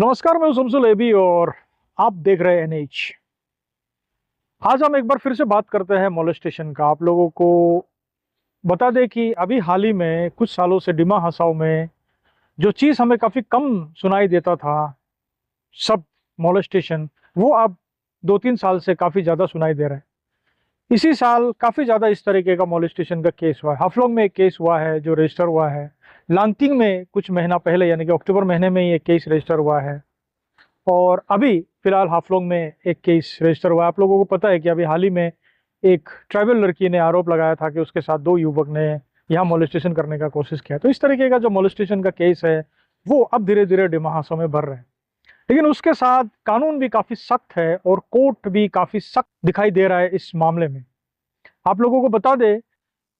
नमस्कार, मैं शमसुल एबी और आप देख रहे हैं एनएच। आज हम एक बार फिर से बात करते हैं मोलेस्टेशन का। आप लोगों को बता दें कि अभी हाल ही में कुछ सालों से डिमा हसाओ में जो चीज़ हमें काफ़ी कम सुनाई देता था, सब मोलेस्टेशन, वो अब 2-3 साल से काफ़ी ज़्यादा सुनाई दे रहा है। इसी साल काफ़ी ज़्यादा इस तरीके का मोलेस्टेशन का केस हुआ है। हाफलोंग में एक केस हुआ है जो रजिस्टर हुआ है। लांगटिंग में कुछ महीना पहले यानी कि अक्टूबर महीने में ये केस रजिस्टर हुआ है। और अभी फिलहाल हाफलोंग में एक केस रजिस्टर हुआ है। आप लोगों को पता है कि अभी हाल ही में एक ट्राइबल लड़की ने आरोप लगाया था कि उसके साथ 2 युवक ने यहाँ मोलेस्टेशन करने का कोशिश किया। तो इस तरीके का जो मोलेस्टेशन का केस है वो अब धीरे धीरे डिमा हसाओ में बढ़ रहे हैं। लेकिन उसके साथ कानून भी काफ़ी सख्त है और कोर्ट भी काफ़ी सख्त दिखाई दे रहा है इस मामले में। आप लोगों को बता दें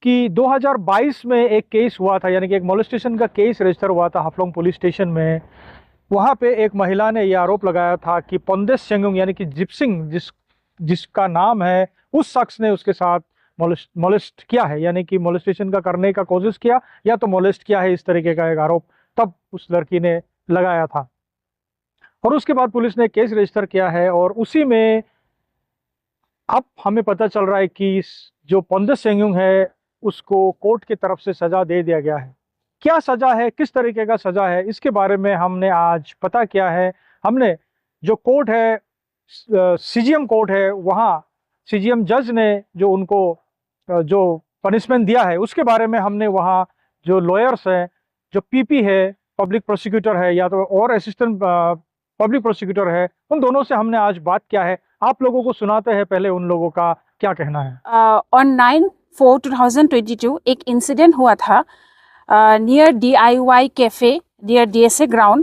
कि 2022 में एक केस हुआ था, यानी कि एक मोलेस्टेशन का केस रजिस्टर हुआ था हाफलोंग पुलिस स्टेशन में। वहाँ पे एक महिला ने यह आरोप लगाया था कि पोंदेस सेंगुंग यानी कि जिप्सिंग जिसका नाम है, उस शख्स ने उसके साथ मोलेस्ट किया है, यानी कि मोलेस्टेशन का करने का कोशिश किया या तो मोलेस्ट किया है, इस तरीके का एक आरोप तब उस लड़की ने लगाया था। और उसके बाद पुलिस ने केस रजिस्टर किया है और उसी में अब हमें पता चल रहा है कि जो पोंदेस सेंगुंग है उसको कोर्ट की तरफ से सजा दे दिया गया है। क्या सजा है, किस तरीके का सजा है, इसके बारे में हमने आज पता किया है। हमने जो कोर्ट है, सीजीएम कोर्ट है, वहाँ सीजीएम जज ने जो उनको जो पनिशमेंट दिया है उसके बारे में हमने वहाँ जो लॉयर्स हैं, जो पीपी है, पब्लिक प्रोसिक्यूटर है या तो और असिस्टेंट पब्लिक प्रोसिक्यूटर है, उन दोनों से हमने आज बात किया है। आप लोगों को सुनाते हैं पहले उन लोगों का क्या कहना है। ऑन 9/4/2022 एक इंसिडेंट हुआ था near DIY cafe near DSA ground.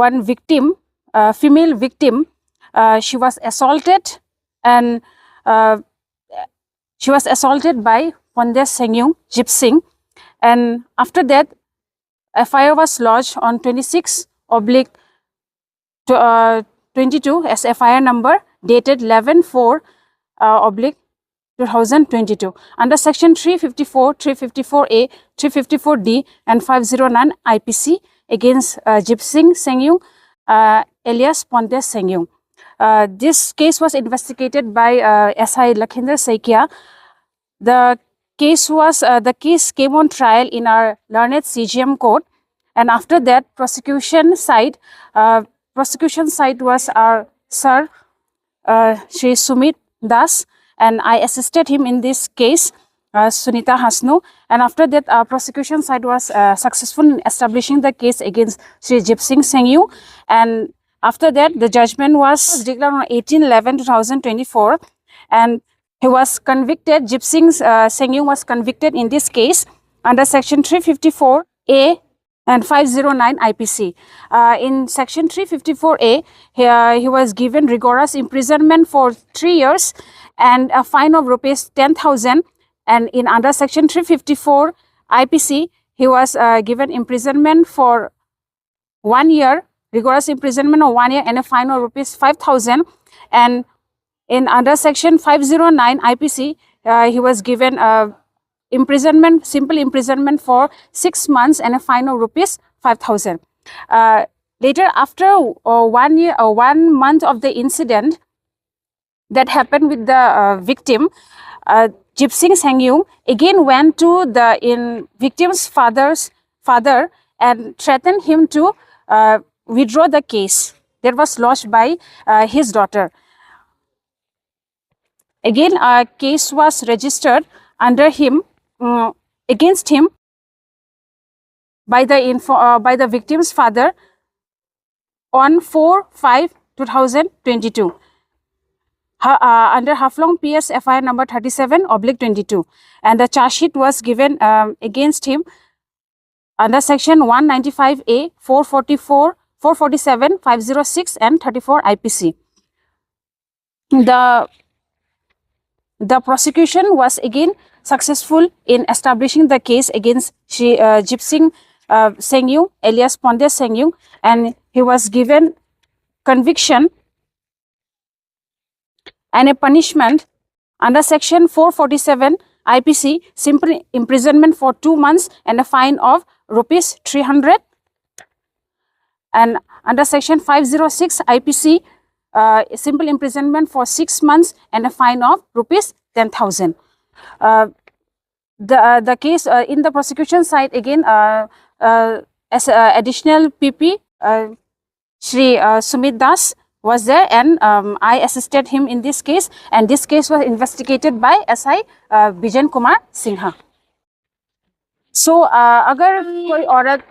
One victim, female victim, she was assaulted and she was assaulted by Pondes Sengyung Jipsing, and after that FIR was lodged on 26/22 as FIR number dated 11/4/2022 under section 354, 354A, 354D and 509 IPC against Jipsing Sengyung alias Pondes Sengyung. This case was investigated by SI Lakhinder Saikia. The case came on trial in our learned CGM court, and after that prosecution side was our sir Shri Sumit Das, and I assisted him in this case, Sunita Hasnu. And after that, our prosecution side was successful in establishing the case against Shri Jipsing Sengyung. And after that, the judgment was declared on 18/11/2024, and he was convicted. Jipsing Sengyung was convicted in this case under section 354A and 509 IPC. In section 354A, he was given rigorous imprisonment for 3 years and a fine of rupees 10,000. And in under section 354 IPC, he was given imprisonment for 1 year, rigorous imprisonment of 1 year and a fine of rupees 5,000. And in under section 509 IPC, he was given imprisonment, simple imprisonment for 6 months and a fine of rupees 5,000. Later, after 1 year or 1 month of the incident that happened with the victim, Jipsing Sengyung again went to the victim's father and threatened him to withdraw the case that was lodged by his daughter. Again, a case was registered under him against him by the victim's father on 4/5/2022 under Haflong PS FIR number 37/22, and the charge sheet was given against him under section 195A, 444, 447, 506 and 34 IPC. The prosecution was again successful in establishing the case against Jipsing Sengyung alias Pondes Sengyung, and he was given conviction and a punishment under section 447 IPC, simple imprisonment for 2 months and a fine of rupees 300. and under section 506 IPC, simple imprisonment for 6 months and a fine of rupees 10,000. The case in the prosecution side again, as additional PP, Shri Sumit Das was there, and I assisted him in this case, and this case was investigated by SI Bijan Kumar Sinha. So अगर कोई औरत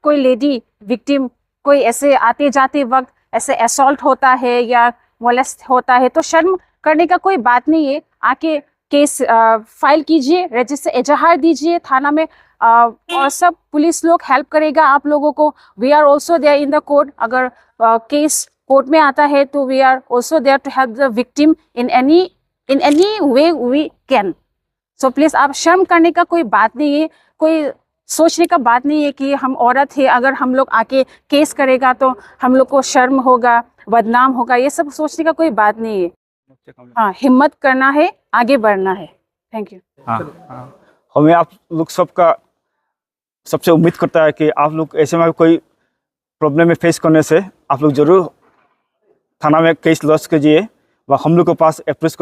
कोई lady victim कोई ऐसे आते जाते वक्त ऐसे असॉल्ट होता है या मोलेस्ट होता है तो शर्म करने का कोई बात नहीं है, आके केस फाइल कीजिए, रजिस्टर एजाहार दीजिए थाना में, और सब पुलिस लोग हेल्प करेगा आप लोगों को. We are also there in the court. अगर केस कोर्ट में आता है तो we are also there to help the victim in any way we can. So please आप शर्म करने का कोई बात नहीं है, कोई सोचने का बात नहीं है कि हम औरत है, अगर हम लोग आके केस करेगा तो हम लोग को शर्म होगा, बदनाम होगा, ये सब सोचने का कोई बात नहीं है. हाँ, हिम्मत करना है, आगे बढ़ना है. Thank you. हाँ, हमें आप लोग सबका सबसे उम्मीद करता है कि आप लोग ऐसे में कोई प्रॉब्लम में फेस करने से आप लोग ज़रूर थाना में केस लॉन्च कीजिए व हम लोग के पास अप्रोच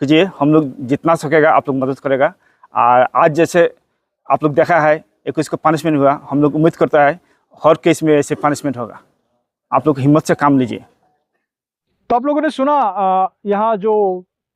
कीजिए. हम लोग जितना सकेगा आप लोग मदद करेगा. और आज जैसे आप लोग देखा है एक इसको पनिशमेंट हुआ, हम लोग उम्मीद करता है हर केस में ऐसे पनिशमेंट होगा. आप लोग हिम्मत से काम लीजिए. तो आप लोगों ने सुना यहाँ जो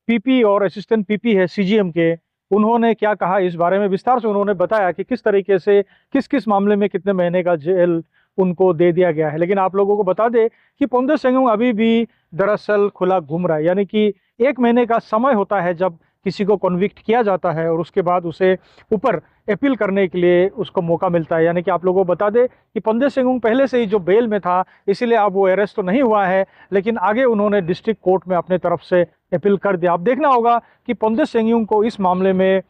पीपी और असिस्टेंट पीपी है सीजीएम के, उन्होंने क्या कहा इस बारे में. विस्तार से उन्होंने बताया कि किस तरीके से किस किस मामले में कितने महीने का जेल उनको दे दिया गया है. लेकिन आप लोगों को बता दें कि पोंदे सेंगुंग अभी भी दरअसल खुला घूम रहा है, यानी कि 1 महीने का समय होता है जब किसी को कन्विक्ट किया जाता है और उसके बाद उसे ऊपर अपील करने के लिए उसको मौका मिलता है. यानी कि आप लोगों को बता दें कि पोंदे सेंगुंग पहले से ही जो बेल में था, इसीलिए अब वो अरेस्ट तो नहीं हुआ है, लेकिन आगे उन्होंने डिस्ट्रिक्ट कोर्ट में अपने तरफ से अपील कर दिया. अब देखना होगा कि पोंदे सेंगुंग को इस मामले में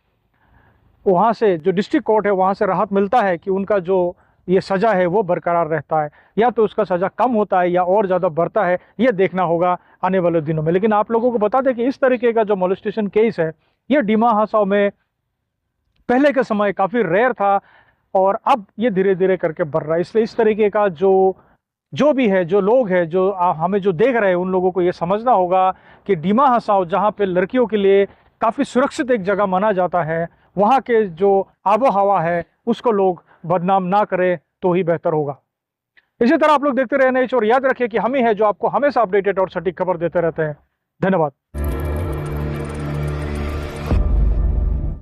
वहाँ से जो डिस्ट्रिक्ट कोर्ट है वहाँ से राहत मिलता है कि उनका जो ये सज़ा है वो बरकरार रहता है, या तो उसका सज़ा कम होता है या और ज़्यादा बढ़ता है. ये देखना होगा आने वाले दिनों में. लेकिन आप लोगों को बता दें कि इस तरीके का जो मोलेस्टेशन केस है ये डिमा हासाओ में पहले के समय काफ़ी रेयर था और अब ये धीरे धीरे करके बढ़ रहा है. इसलिए इस तरीके का जो भी है, जो लोग हैं, जो हमें जो देख रहे हैं, उन लोगों को ये समझना होगा कि डिमा हासाओ जहाँ पे लड़कियों के लिए काफ़ी सुरक्षित एक जगह माना जाता है, वहाँ के जो आबो हवा है उसको लोग बदनाम ना करें तो ही बेहतर होगा. इसी तरह आप लोग देखते रहने और याद रखिए कि हम ही है जो आपको हमेशा अपडेटेड और सटीक खबर देते रहते हैं. धन्यवाद.